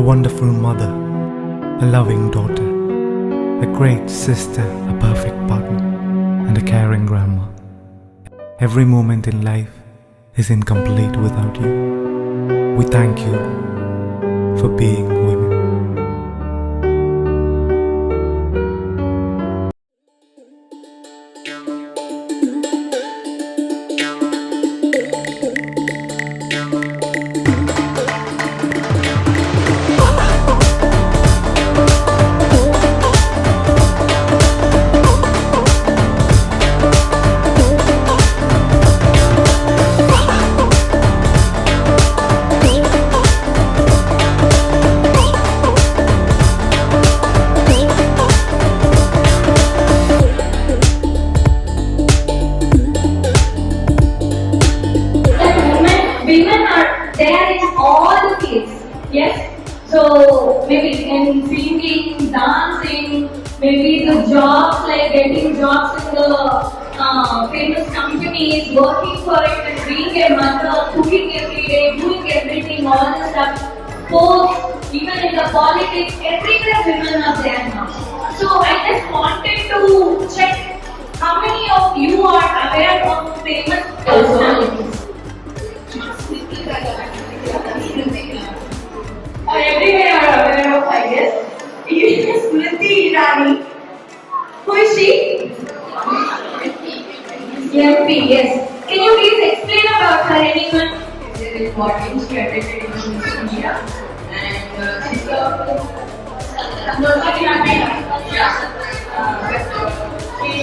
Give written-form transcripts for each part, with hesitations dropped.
a wonderful mother, a loving daughter, a great sister, a perfect partner, and a caring grandma. Every moment in life is incomplete without you. We thank you for being women. Women are there in all the fields, yes? So maybe in singing, dancing, maybe the jobs, like getting jobs in the famous companies, working for it and being a mother, cooking every day, doing everything, all the stuff. Sports, even in the politics, everywhere women are there now. So I just wanted to check how many of you are aware of famous personalities. Everywhere are aware of, I guess. It is Smriti Irani. Who is she? MP, yes. Can you please explain about her, anyone? Very important. She attended in India and she's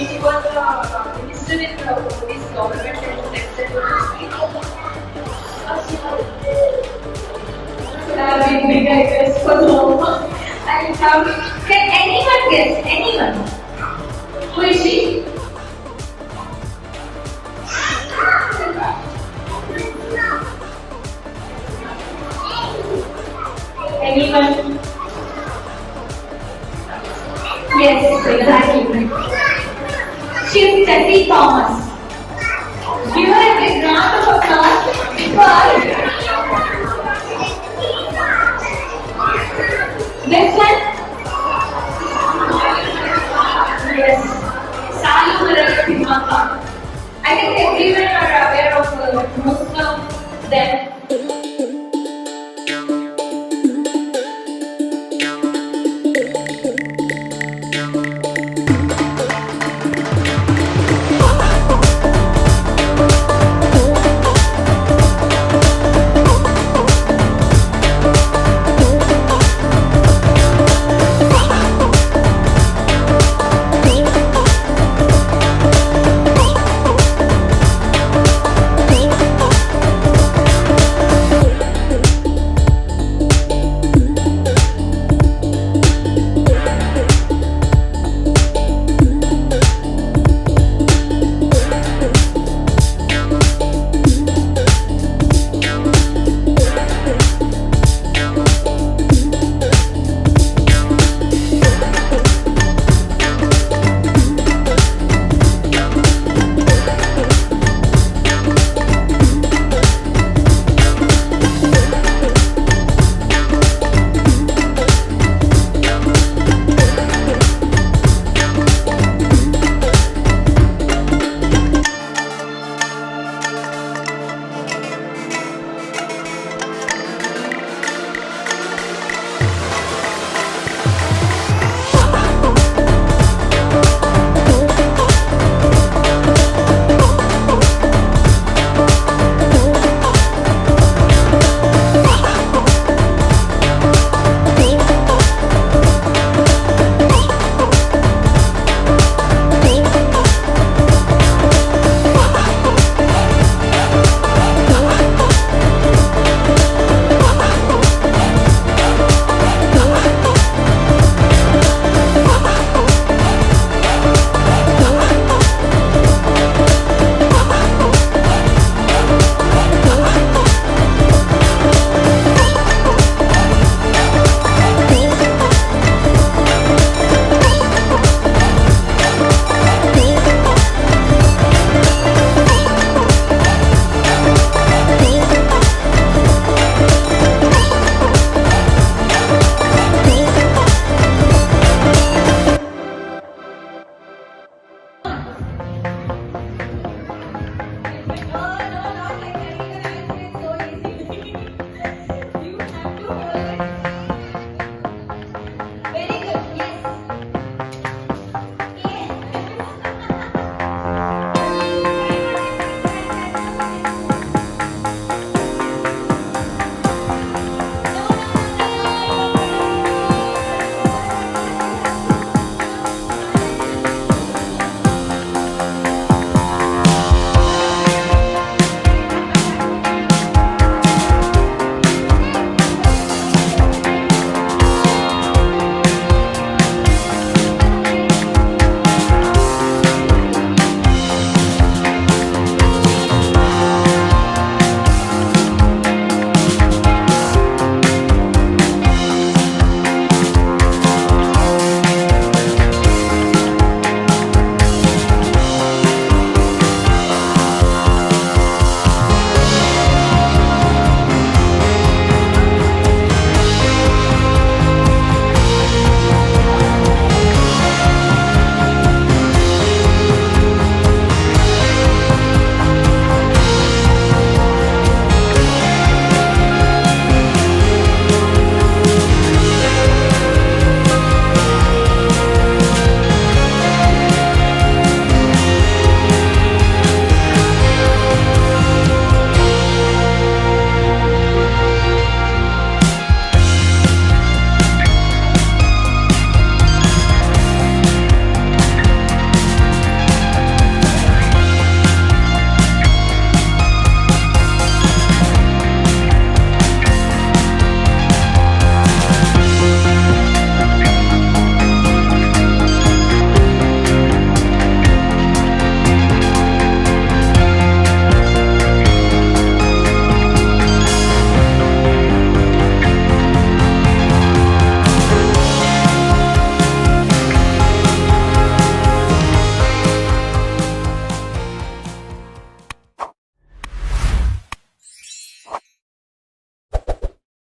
she was a minister in this government and Big I guess for long. And can anyone guess? Anyone? Who is she? Anyone? Yes, exactly. She is Tessie Thomas. Give her a big round of applause for next one. Yes, Salu Maka. I think everyone are aware of most of them.